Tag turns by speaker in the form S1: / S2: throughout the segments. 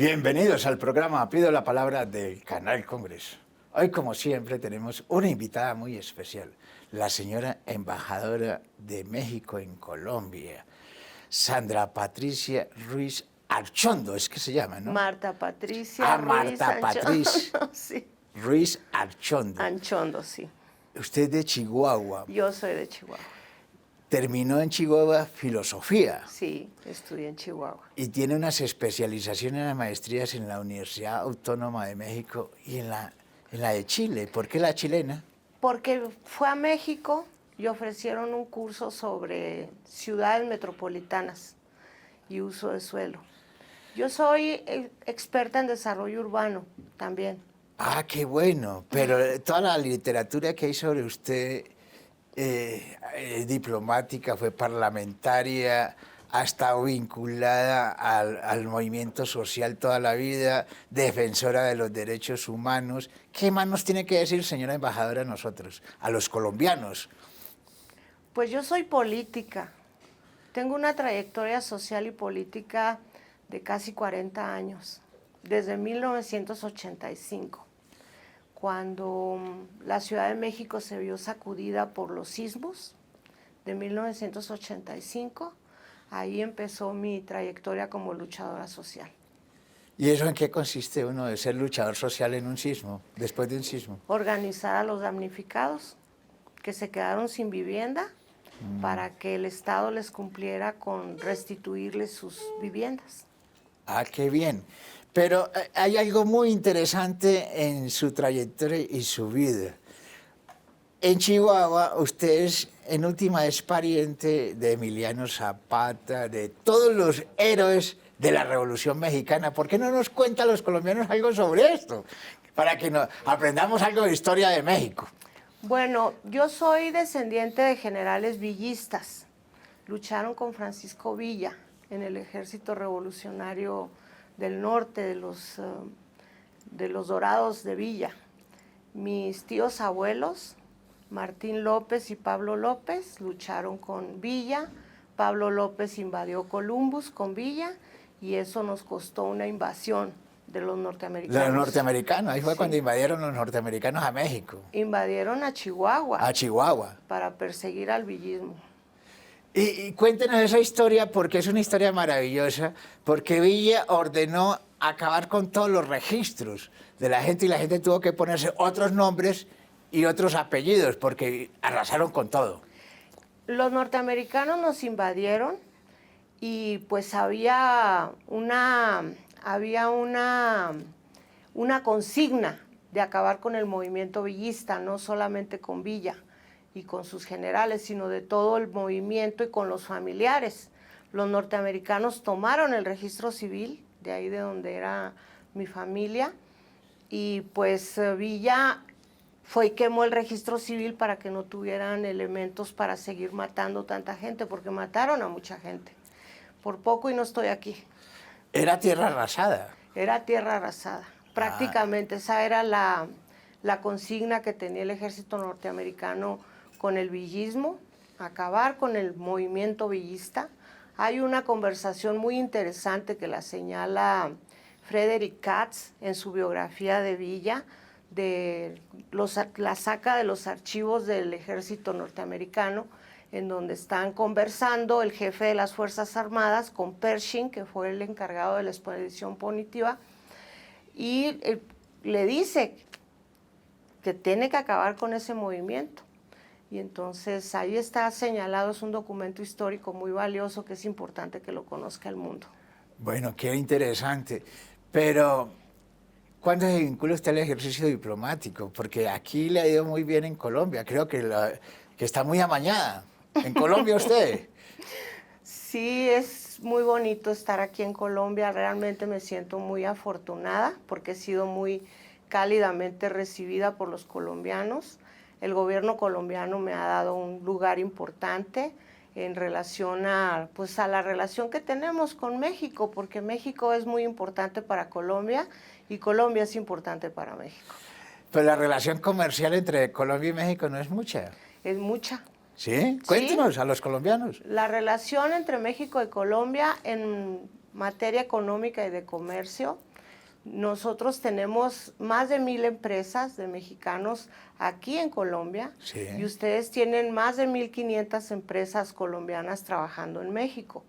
S1: Bienvenidos al programa Pido la Palabra del Canal Congreso. Hoy, como siempre, tenemos una invitada muy especial, la señora embajadora de México en Colombia, Sandra Patricia Ruiz Archondo, es que se llama, ¿no?
S2: Marta Patricia Ruiz
S1: Marta Patricia
S2: sí.
S1: Ruiz Archondo.
S2: Anchondo, sí.
S1: Usted es de Chihuahua.
S2: Yo soy de Chihuahua.
S1: Terminó en Chihuahua filosofía.
S2: Sí, estudié en Chihuahua.
S1: Y tiene unas especializaciones, unas maestrías en la Universidad Autónoma de México y en la de Chile. ¿Por qué la chilena?
S2: Porque fue a México y ofrecieron un curso sobre ciudades metropolitanas y uso de suelo. Yo soy experta en desarrollo urbano también.
S1: Ah, qué bueno. Pero toda la literatura que hay sobre usted es diplomática, fue parlamentaria, ha estado vinculada al movimiento social toda la vida, defensora de los derechos humanos. ¿Qué más nos tiene que decir, señora embajadora, a nosotros, a los colombianos?
S2: Pues yo soy política. Tengo una trayectoria social y política de casi 40 años, desde 1985, cuando la Ciudad de México se vio sacudida por los sismos de 1985. Ahí empezó mi trayectoria como luchadora social.
S1: ¿Y eso en qué consiste uno de ser luchador social en un sismo, después de un sismo?
S2: Organizar a los damnificados que se quedaron sin vivienda para que el Estado les cumpliera con restituirles sus viviendas.
S1: Ah, qué bien. Pero hay algo muy interesante en su trayectoria y su vida. En Chihuahua, usted en última es pariente de Emiliano Zapata, de todos los héroes de la Revolución Mexicana. ¿Por qué no nos cuentan los colombianos algo sobre esto? Para que aprendamos algo de historia de México.
S2: Bueno, yo soy descendiente de generales villistas. Lucharon con Francisco Villa en el Ejército Revolucionario del Norte, de los Dorados de Villa. Mis tíos abuelos, Martín López y Pablo López, lucharon con Villa. Pablo López invadió Columbus con Villa y eso nos costó una invasión de los norteamericanos.
S1: De los norteamericanos, ahí fue
S2: sí.
S1: Cuando invadieron los norteamericanos a México.
S2: Invadieron a Chihuahua.
S1: A Chihuahua.
S2: Para perseguir al villismo.
S1: Y cuéntenos esa historia porque es una historia maravillosa, porque Villa ordenó acabar con todos los registros de la gente y la gente tuvo que ponerse otros nombres y otros apellidos porque arrasaron con todo.
S2: Los norteamericanos nos invadieron y pues había una consigna de acabar con el movimiento villista, no solamente con Villa y con sus generales, sino de todo el movimiento y con los familiares. Los norteamericanos tomaron el registro civil, de ahí de donde era mi familia, y pues Villa fue y quemó el registro civil para que no tuvieran elementos para seguir matando tanta gente, porque mataron a mucha gente. Por poco y no estoy aquí.
S1: Era tierra arrasada.
S2: Era tierra arrasada. Prácticamente esa era la consigna que tenía el ejército norteamericano con el villismo, acabar con el movimiento villista. Hay una conversación muy interesante que la señala Frederick Katz en su biografía de Villa, la saca de los archivos del ejército norteamericano, en donde están conversando el jefe de las Fuerzas Armadas con Pershing, que fue el encargado de la expedición punitiva, y le dice que tiene que acabar con ese movimiento. Y entonces ahí está señalado, es un documento histórico muy valioso que es importante que lo conozca el mundo.
S1: Bueno, qué interesante. Pero, ¿cuándo se vincula usted al ejercicio diplomático? Porque aquí le ha ido muy bien en Colombia, creo que está muy amañada. ¿En Colombia usted?
S2: Sí, es muy bonito estar aquí en Colombia, realmente me siento muy afortunada porque he sido muy cálidamente recibida por los colombianos. El gobierno colombiano me ha dado un lugar importante en relación a la relación que tenemos con México, porque México es muy importante para Colombia y Colombia es importante para México.
S1: Pero la relación comercial entre Colombia y México no es mucha.
S2: Es mucha.
S1: ¿Sí? Cuéntenos a los colombianos.
S2: La relación entre México y Colombia en materia económica y de comercio Nosotros tenemos más de 1,000 empresas de mexicanos aquí en Colombia,
S1: sí,
S2: y ustedes tienen más de 1,500 empresas colombianas trabajando en México.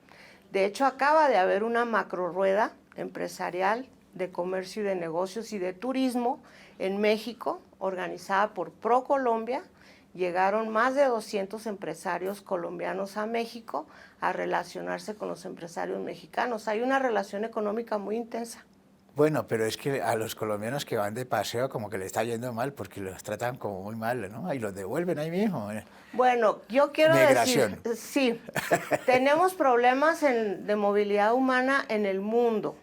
S2: De hecho, acaba de haber una macrorueda empresarial de comercio y de negocios y de turismo en México, organizada por ProColombia. Llegaron más de 200 empresarios colombianos a México a relacionarse con los empresarios mexicanos. Hay una relación económica muy intensa.
S1: Bueno, pero es que a los colombianos que van de paseo como que les está yendo mal porque los tratan como muy mal, ¿no? Y los devuelven ahí mismo.
S2: Bueno, yo quiero
S1: Migración.
S2: decir, sí, tenemos problemas de movilidad humana en el mundo.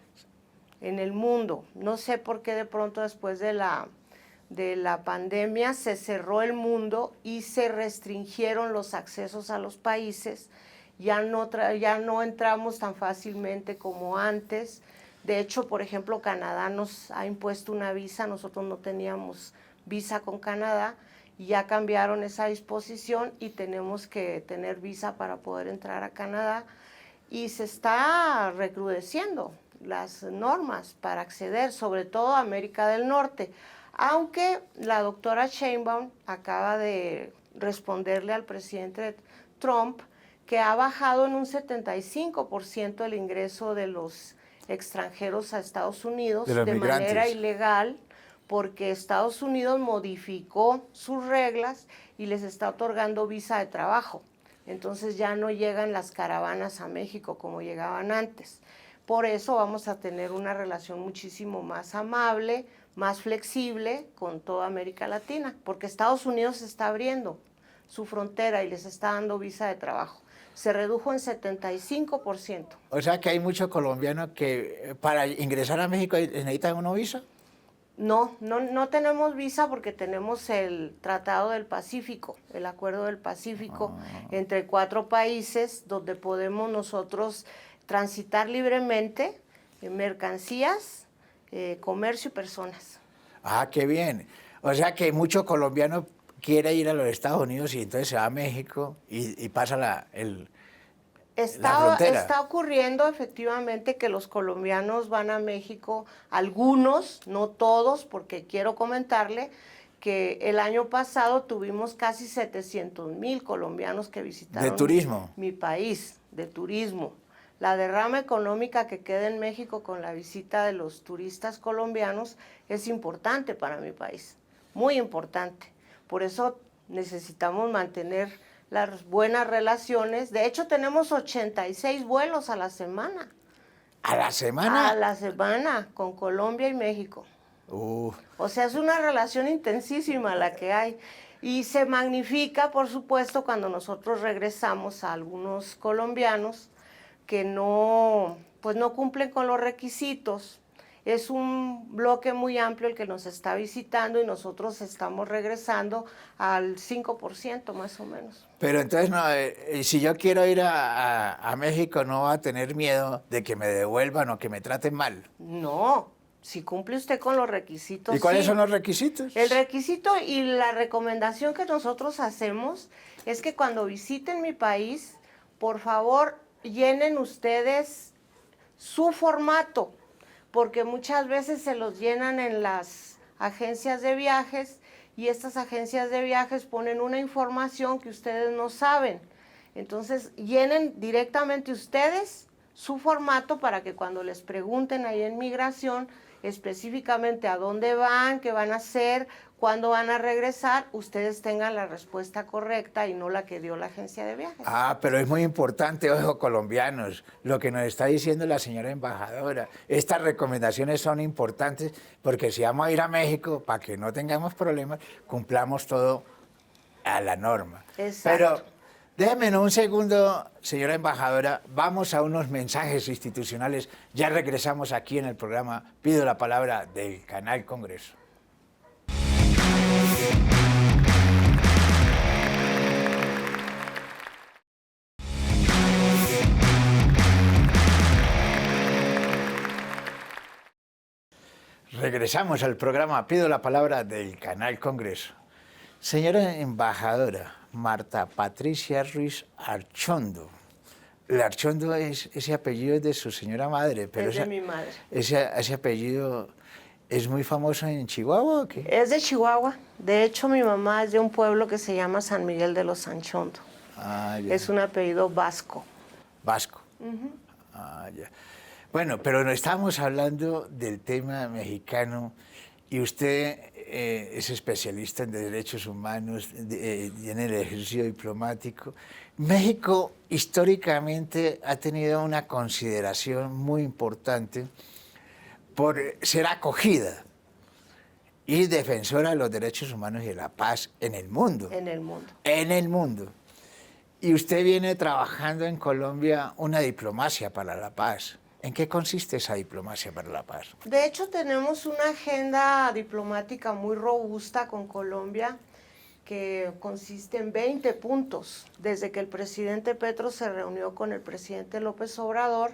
S2: No sé por qué de pronto después de la pandemia se cerró el mundo y se restringieron los accesos a los países. Ya no entramos tan fácilmente como antes. De hecho, por ejemplo, Canadá nos ha impuesto una visa, nosotros no teníamos visa con Canadá, y ya cambiaron esa disposición y tenemos que tener visa para poder entrar a Canadá, y se está recrudeciendo las normas para acceder, sobre todo a América del Norte, aunque la doctora Sheinbaum acaba de responderle al presidente Trump que ha bajado en un 75% el ingreso de los extranjeros a Estados Unidos de manera ilegal, porque Estados Unidos modificó sus reglas y les está otorgando visa de trabajo. Entonces ya no llegan las caravanas a México como llegaban antes. Por eso vamos a tener una relación muchísimo más amable, más flexible con toda América Latina, porque Estados Unidos está abriendo su frontera y les está dando visa de trabajo. Se redujo en 75%.
S1: O sea que hay muchos colombianos que para ingresar a México necesitan una visa.
S2: No tenemos visa porque tenemos el Tratado del Pacífico, el Acuerdo del Pacífico entre 4 países, donde podemos nosotros transitar libremente mercancías, comercio y personas.
S1: Ah, qué bien. O sea que muchos colombianos quieren ir a los Estados Unidos y entonces se va a México y pasa la frontera.
S2: Está ocurriendo efectivamente que los colombianos van a México, algunos, no todos, porque quiero comentarle que el año pasado tuvimos casi 700,000 colombianos que visitaron
S1: ¿De turismo?
S2: Mi país, de turismo. La derrama económica que queda en México con la visita de los turistas colombianos es importante para mi país, muy importante. Por eso necesitamos mantener las buenas relaciones. De hecho, tenemos 86 vuelos a la semana.
S1: ¿A la semana?
S2: A la semana, con Colombia y México. O sea, es una relación intensísima la que hay. Y se magnifica, por supuesto, cuando nosotros regresamos a algunos colombianos que no cumplen con los requisitos. Es un bloque muy amplio el que nos está visitando y nosotros estamos regresando al 5% más o menos.
S1: Pero entonces, no, si yo quiero ir a México, ¿no va a tener miedo de que me devuelvan o que me traten mal?
S2: No, si cumple usted con los requisitos.
S1: ¿Y cuáles son los requisitos?
S2: El requisito y la recomendación que nosotros hacemos es que cuando visiten mi país, por favor, llenen ustedes su formato, porque muchas veces se los llenan en las agencias de viajes y estas agencias de viajes ponen una información que ustedes no saben. Entonces, llenen directamente ustedes su formato para que cuando les pregunten ahí en migración específicamente a dónde van, qué van a hacer, cuándo van a regresar, ustedes tengan la respuesta correcta y no la que dio la agencia de viajes.
S1: Ah, pero es muy importante, ojo, colombianos, lo que nos está diciendo la señora embajadora. Estas recomendaciones son importantes porque si vamos a ir a México, para que no tengamos problemas, cumplamos todo a la norma.
S2: Exacto.
S1: Pero déjeme un segundo, señora embajadora, vamos a unos mensajes institucionales. Ya regresamos aquí en el programa Pido la Palabra del Canal Congreso. Regresamos al programa Pido la Palabra del Canal Congreso. Señora embajadora Marta Patricia Ruiz Archondo, Larchondo ese apellido es de su señora madre, pero
S2: Es de mi madre.
S1: ese apellido es muy famoso en Chihuahua, ¿o qué?
S2: Es de Chihuahua. De hecho, mi mamá es de un pueblo que se llama San Miguel de los Sanchondo.
S1: Ah, ya.
S2: Es un apellido vasco.
S1: Vasco. Ah, ya. Bueno, pero no estábamos hablando del tema mexicano y usted es especialista en derechos humanos y en el ejercicio diplomático. México históricamente ha tenido una consideración muy importante por ser acogida y defensora de los derechos humanos y de la paz en el mundo.
S2: En el mundo.
S1: En el mundo. Y usted viene trabajando en Colombia una diplomacia para la paz. ¿En qué consiste esa diplomacia para la paz?
S2: De hecho, tenemos una agenda diplomática muy robusta con Colombia que consiste en 20 puntos. Desde que el presidente Petro se reunió con el presidente López Obrador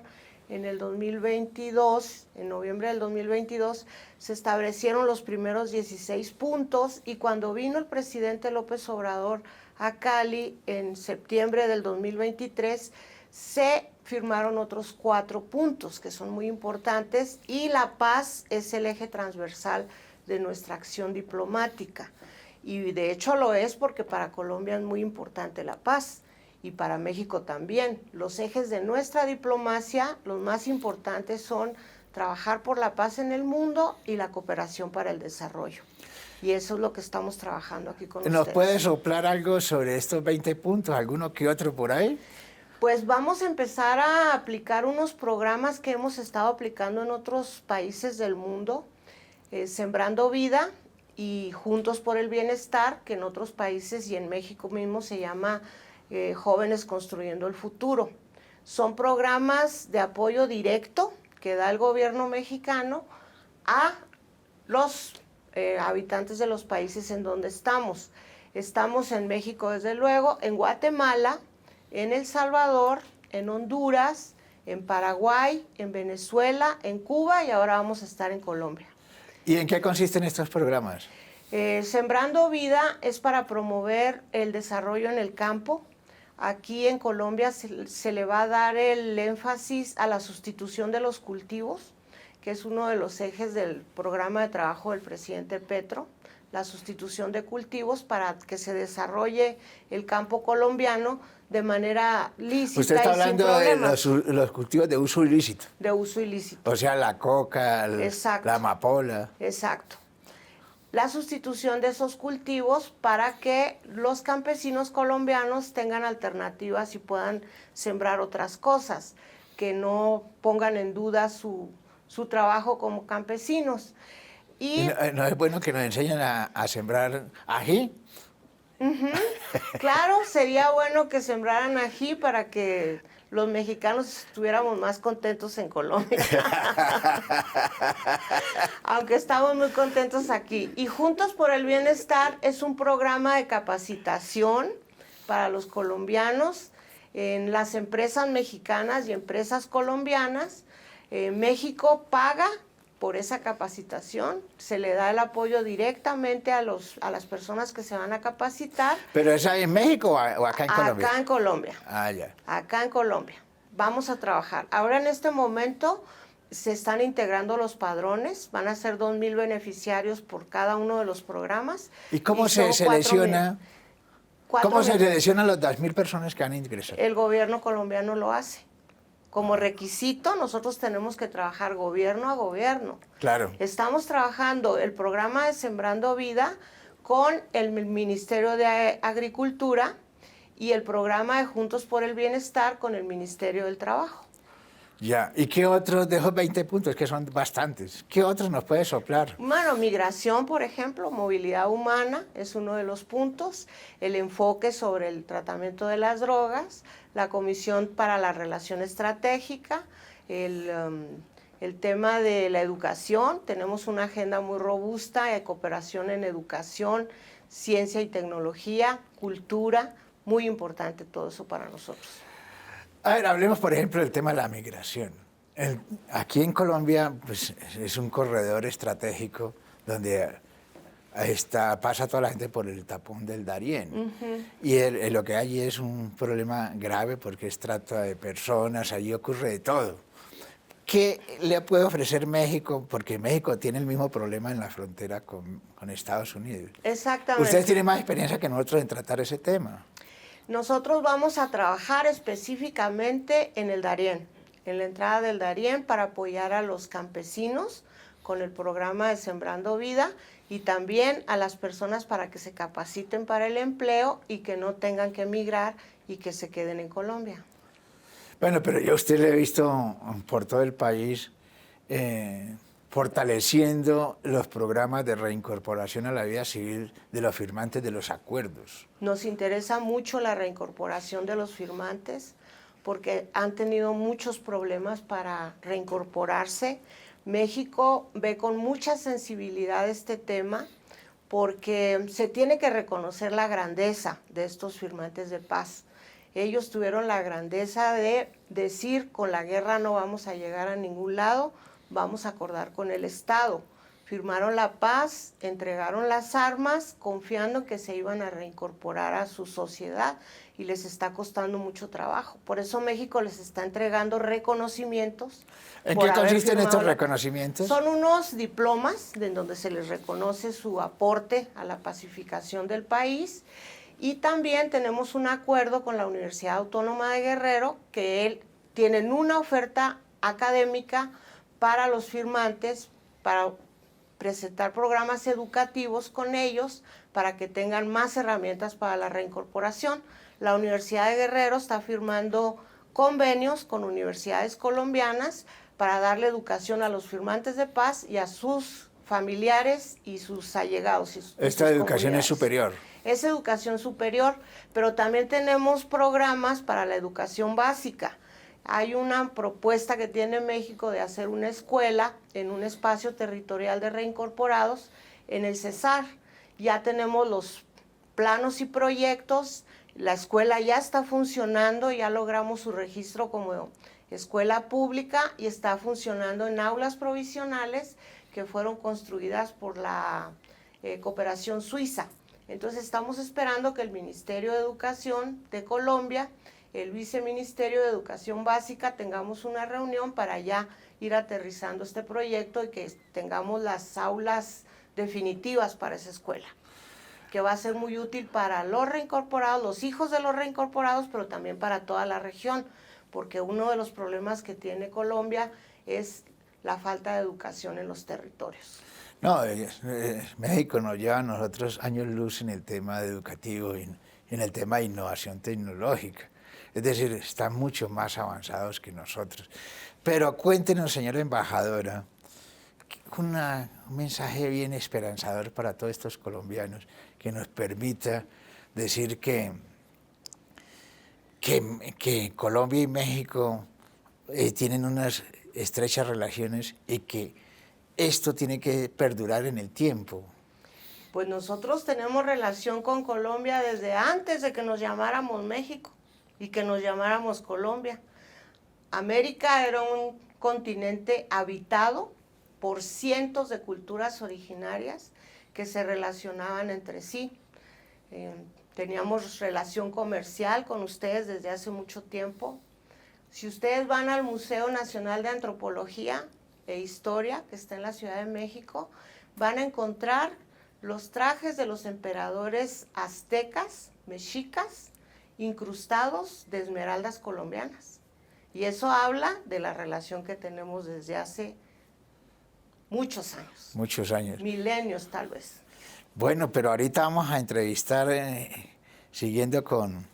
S2: en el 2022, en noviembre del 2022, se establecieron los primeros 16 puntos y cuando vino el presidente López Obrador a Cali en septiembre del 2023, se firmaron otros 4 puntos que son muy importantes y la paz es el eje transversal de nuestra acción diplomática. Y de hecho lo es porque para Colombia es muy importante la paz y para México también. Los ejes de nuestra diplomacia, los más importantes son trabajar por la paz en el mundo y la cooperación para el desarrollo. Y eso es lo que estamos trabajando aquí con ustedes.
S1: ¿Nos puede soplar algo sobre estos 20 puntos, alguno que otro por ahí?
S2: Pues vamos a empezar a aplicar unos programas que hemos estado aplicando en otros países del mundo, Sembrando Vida y Juntos por el Bienestar, que en otros países y en México mismo se llama Jóvenes Construyendo el Futuro. Son programas de apoyo directo que da el gobierno mexicano a los habitantes de los países en donde estamos. Estamos en México, desde luego, en Guatemala, en El Salvador, en Honduras, en Paraguay, en Venezuela, en Cuba y ahora vamos a estar en Colombia.
S1: ¿Y en qué consisten estos programas?
S2: Sembrando Vida es para promover el desarrollo en el campo. Aquí en Colombia se le va a dar el énfasis a la sustitución de los cultivos, que es uno de los ejes del programa de trabajo del presidente Petro, la sustitución de cultivos para que se desarrolle el campo colombiano de manera lícita.
S1: Usted está hablando de los cultivos de uso ilícito.
S2: De uso ilícito.
S1: O sea, la coca, la amapola.
S2: Exacto. La sustitución de esos cultivos para que los campesinos colombianos tengan alternativas y puedan sembrar otras cosas, que no pongan en duda su trabajo como campesinos.
S1: ¿Y no es bueno que nos enseñen a sembrar ají?
S2: Claro, sería bueno que sembraran ají para que los mexicanos estuviéramos más contentos en Colombia. Aunque estamos muy contentos aquí. Y Juntos por el Bienestar es un programa de capacitación para los colombianos en las empresas mexicanas y empresas colombianas. México paga por esa capacitación, se le da el apoyo directamente a las personas que se van a capacitar.
S1: ¿Pero es ahí en México o acá en Colombia?
S2: Acá en Colombia.
S1: Ah, ya.
S2: Acá en Colombia. Vamos a trabajar. Ahora en este momento se están integrando los padrones, van a ser 2,000 beneficiarios por cada uno de los programas.
S1: ¿Y cómo se selecciona? ¿Cómo se seleccionan las 2,000 personas que van a ingresar?
S2: El gobierno colombiano lo hace. Como requisito, nosotros tenemos que trabajar gobierno a gobierno.
S1: Claro.
S2: Estamos trabajando el programa de Sembrando Vida con el Ministerio de Agricultura y el programa de Juntos por el Bienestar con el Ministerio del Trabajo.
S1: Ya, ¿y qué otros de esos 20 puntos, que son bastantes, qué otros nos puede soplar?
S2: Bueno, migración, por ejemplo, movilidad humana es uno de los puntos, el enfoque sobre el tratamiento de las drogas, la Comisión para la Relación Estratégica, el tema de la educación, tenemos una agenda muy robusta de cooperación en educación, ciencia y tecnología, cultura, muy importante todo eso para nosotros.
S1: A ver, hablemos, por ejemplo, del tema de la migración. Aquí en Colombia pues, es un corredor estratégico donde pasa toda la gente por el tapón del Darién. Y lo que hay es un problema grave porque es trata de personas, allí ocurre de todo. ¿Qué le puede ofrecer México? Porque México tiene el mismo problema en la frontera con Estados Unidos.
S2: Exactamente.
S1: Ustedes tienen más experiencia que nosotros en tratar ese tema.
S2: Nosotros vamos a trabajar específicamente en el Darién, en la entrada del Darién, para apoyar a los campesinos con el programa de Sembrando Vida y también a las personas para que se capaciten para el empleo y que no tengan que emigrar y que se queden en Colombia.
S1: Bueno, pero yo a usted le he visto por todo el país fortaleciendo los programas de reincorporación a la vida civil de los firmantes de los acuerdos.
S2: Nos interesa mucho la reincorporación de los firmantes porque han tenido muchos problemas para reincorporarse. México ve con mucha sensibilidad este tema porque se tiene que reconocer la grandeza de estos firmantes de paz. Ellos tuvieron la grandeza de decir, con la guerra no vamos a llegar a ningún lado, vamos a acordar con el Estado. Firmaron la paz, entregaron las armas, confiando que se iban a reincorporar a su sociedad y les está costando mucho trabajo. Por eso México les está entregando reconocimientos.
S1: ¿En qué consisten estos reconocimientos?
S2: Son unos diplomas en donde se les reconoce su aporte a la pacificación del país. Y también tenemos un acuerdo con la Universidad Autónoma de Guerrero, que tienen una oferta académica para los firmantes, para presentar programas educativos con ellos, para que tengan más herramientas para la reincorporación. La Universidad de Guerrero está firmando convenios con universidades colombianas para darle educación a los firmantes de paz y a sus familiares y sus allegados.
S1: Esta educación es superior.
S2: Es educación superior, pero también tenemos programas para la educación básica. Hay una propuesta que tiene México de hacer una escuela en un espacio territorial de reincorporados en el Cesar. Ya tenemos los planos y proyectos, la escuela ya está funcionando, ya logramos su registro como escuela pública y está funcionando en aulas provisionales que fueron construidas por la cooperación suiza. Entonces estamos esperando que el Ministerio de Educación de Colombia, el Viceministerio de Educación Básica, tengamos una reunión para ya ir aterrizando este proyecto y que tengamos las aulas definitivas para esa escuela, que va a ser muy útil para los reincorporados, los hijos de los reincorporados, pero también para toda la región, porque uno de los problemas que tiene Colombia es la falta de educación en los territorios.
S1: No, México nos lleva a nosotros años luz en el tema educativo y en el tema de innovación tecnológica. Es decir, están mucho más avanzados que nosotros. Pero cuéntenos, señora embajadora, un mensaje bien esperanzador para todos estos colombianos que nos permita decir que Colombia y México tienen unas estrechas relaciones y que esto tiene que perdurar en el tiempo.
S2: Pues nosotros tenemos relación con Colombia desde antes de que nos llamáramos México y que nos llamáramos Colombia. América era un continente habitado por cientos de culturas originarias que se relacionaban entre sí. Teníamos relación comercial con ustedes desde hace mucho tiempo. Si ustedes van al Museo Nacional de Antropología e Historia, que está en la Ciudad de México, van a encontrar los trajes de los emperadores aztecas, mexicas, incrustados de esmeraldas colombianas. Y eso habla de la relación que tenemos desde hace muchos años.
S1: Muchos años.
S2: Milenios, tal vez.
S1: Bueno, pero ahorita vamos a entrevistar, siguiendo con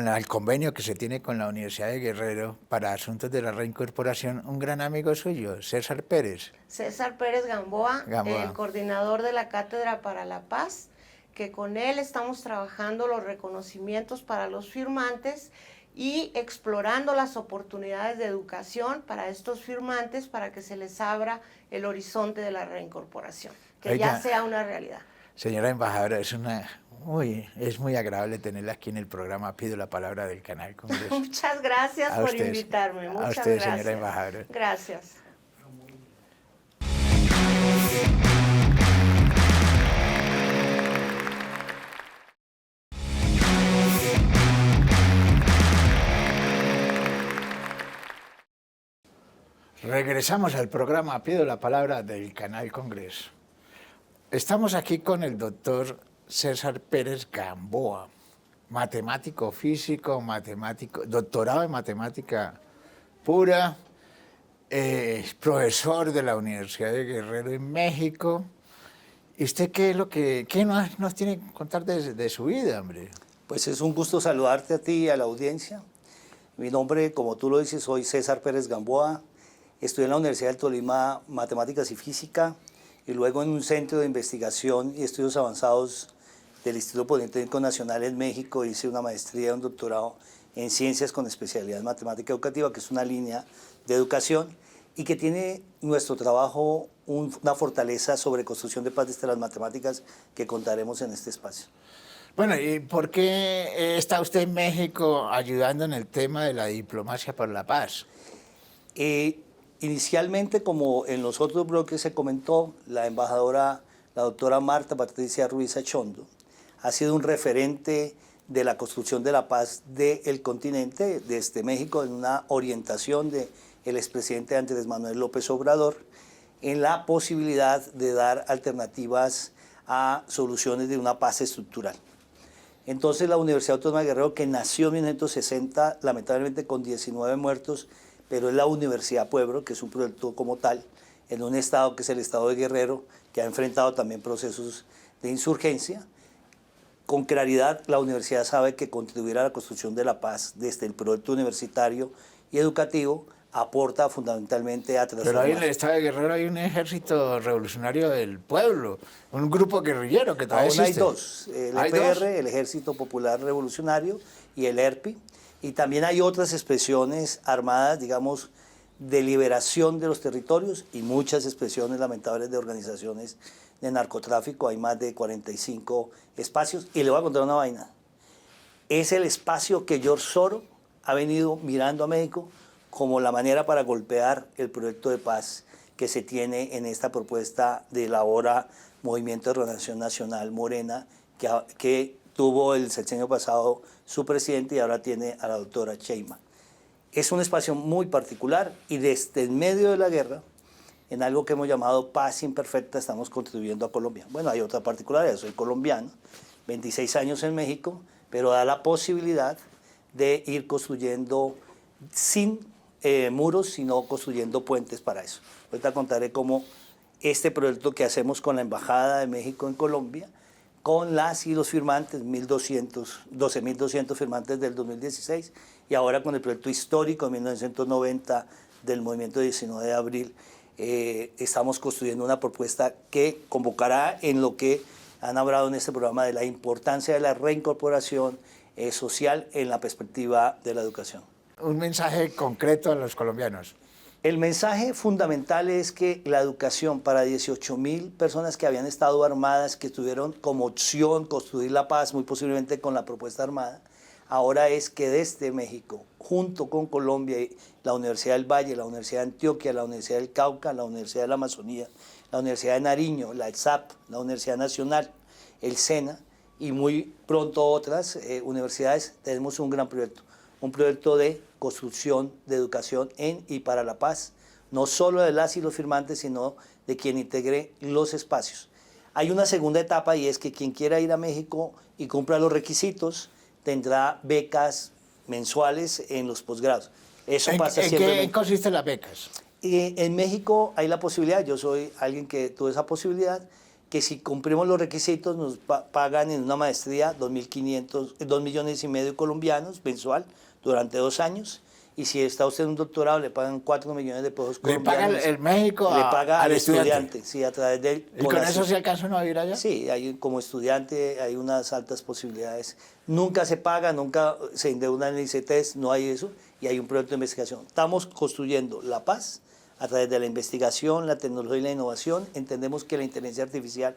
S1: el convenio que se tiene con la Universidad de Guerrero para asuntos de la reincorporación, un gran amigo suyo, César Pérez.
S2: César Pérez Gamboa, el coordinador de la Cátedra para la Paz, que con él estamos trabajando los reconocimientos para los firmantes y explorando las oportunidades de educación para estos firmantes para que se les abra el horizonte de la reincorporación, que Oiga, ya sea una realidad.
S1: Señora embajadora, es muy agradable tenerla aquí en el programa. Pido la palabra del Canal Congreso.
S2: Muchas gracias por invitarme. Muchas
S1: a usted,
S2: gracias.
S1: Señora embajadora.
S2: Gracias.
S1: Regresamos al programa Pido la Palabra del Canal Congreso. Estamos aquí con el doctor César Pérez Gamboa, matemático físico, matemático, doctorado en matemática pura, profesor de la Universidad de Guerrero en México. ¿Y usted qué nos tiene que contar de su vida, hombre?
S3: Pues es un gusto saludarte a ti y a la audiencia. Mi nombre, como tú lo dices, soy César Pérez Gamboa. Estudié en la Universidad del Tolima Matemáticas y Física y luego en un centro de investigación y estudios avanzados del Instituto Politécnico Nacional en México hice una maestría y un doctorado en Ciencias con especialidad en Matemática Educativa, que es una línea de educación y que tiene nuestro trabajo una fortaleza sobre construcción de paz desde las matemáticas que contaremos en este espacio.
S1: Bueno, ¿y por qué está usted en México ayudando en el tema de la diplomacia por la paz?
S3: Inicialmente, como en los otros bloques se comentó, la embajadora, la doctora Marta Patricia Ruiz Achondo, ha sido un referente de la construcción de la paz del continente desde México en una orientación del expresidente Andrés Manuel López Obrador en la posibilidad de dar alternativas a soluciones de una paz estructural. Entonces la Universidad Autónoma de Guerrero, que nació en 1960, lamentablemente con 19 muertos, pero es la Universidad Pueblo, que es un proyecto como tal, en un estado que es el estado de Guerrero, que ha enfrentado también procesos de insurgencia. Con claridad, la universidad sabe que contribuir a la construcción de la paz desde el proyecto universitario y educativo aporta fundamentalmente a transformar.
S1: Pero ahí en el estado de Guerrero hay un ejército revolucionario del pueblo, un grupo guerrillero que todavía existe.
S3: Aún hay dos, el EPR, el Ejército Popular Revolucionario, y el ERPI. Y también hay otras expresiones armadas, digamos, de liberación de los territorios y muchas expresiones lamentables de organizaciones de narcotráfico. Hay más de 45 espacios. Y le voy a contar una vaina. Es el espacio que George Soros ha venido mirando a México como la manera para golpear el proyecto de paz que se tiene en esta propuesta del ahora Movimiento de Renovación Nacional Morena, que tuvo el sexenio pasado su presidente y ahora tiene a la doctora Sheinbaum. Es un espacio muy particular y desde el medio de la guerra, en algo que hemos llamado paz imperfecta, estamos contribuyendo a Colombia. Bueno, hay otra particularidad, soy colombiano, 26 años en México, pero da la posibilidad de ir construyendo sin muros, sino construyendo puentes para eso. Ahorita contaré cómo este proyecto que hacemos con la Embajada de México en Colombia, con las y los firmantes, 12.200 firmantes del 2016, y ahora con el proyecto histórico de 1990 del Movimiento 19 de Abril, estamos construyendo una propuesta que convocará en lo que han hablado en este programa de la importancia de la reincorporación social en la perspectiva de la educación.
S1: Un mensaje concreto a los colombianos.
S3: El mensaje fundamental es que la educación para 18.000 personas que habían estado armadas, que tuvieron como opción construir la paz, muy posiblemente con la propuesta armada, ahora es que desde México, junto con Colombia, la Universidad del Valle, la Universidad de Antioquia, la Universidad del Cauca, la Universidad de la Amazonía, la Universidad de Nariño, la ESAP, la Universidad Nacional, el SENA y muy pronto otras universidades, tenemos un gran proyecto. Un proyecto de construcción de educación en y para la paz, no solo de las y los firmantes, sino de quien integre los espacios. Hay una segunda etapa y es que quien quiera ir a México y cumpla los requisitos tendrá becas mensuales en los posgrados. Eso pasa siempre.
S1: ¿En qué consisten las becas?
S3: En México hay la posibilidad, yo soy alguien que tuvo esa posibilidad, que si cumplimos los requisitos nos pagan en una maestría 2.500, 2,5 millones colombianos mensual durante 2 años, y si está usted en un doctorado le pagan 4 millones de pesos colombianos.
S1: ¿Le paga el México
S3: le paga
S1: al estudiante?
S3: Sí, a través del...
S1: ¿Y con eso se alcanza uno a ir allá?
S3: Sí, como estudiante hay unas altas posibilidades. Nunca se paga, nunca se endeuda en el ICETES, no hay eso, y hay un proyecto de investigación. Estamos construyendo la paz a través de la investigación, la tecnología y la innovación. Entendemos que la inteligencia artificial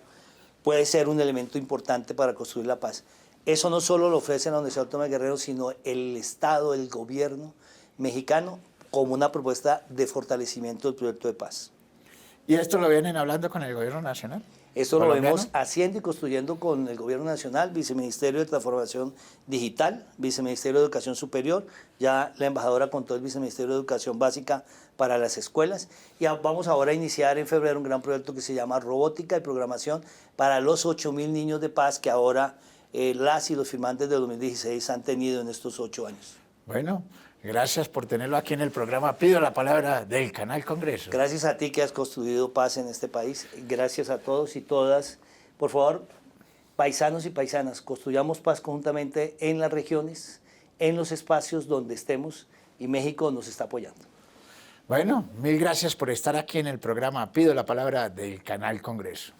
S3: puede ser un elemento importante para construir la paz. Eso no solo lo ofrece la Universidad Autónoma de Guerrero, sino el Estado, el gobierno mexicano, como una propuesta de fortalecimiento del proyecto de paz.
S1: ¿Y esto lo vienen hablando con el gobierno nacional?
S3: Esto lo
S1: colombiano.
S3: vemos haciendo y construyendo con el Gobierno Nacional, Viceministerio de Transformación Digital, Viceministerio de Educación Superior, ya la embajadora contó el Viceministerio de Educación Básica para las escuelas, y vamos ahora a iniciar en febrero un gran proyecto que se llama Robótica y Programación para los 8.000 niños de paz que ahora las y los firmantes de 2016 han tenido en estos 8 años.
S1: Bueno, gracias por tenerlo aquí en el programa. Pido la palabra del Canal Congreso.
S3: Gracias a ti que has construido paz en este país. Gracias a todos y todas. Por favor, paisanos y paisanas, construyamos paz conjuntamente en las regiones, en los espacios donde estemos, y México nos está apoyando.
S1: Bueno, mil gracias por estar aquí en el programa. Pido la palabra del Canal Congreso.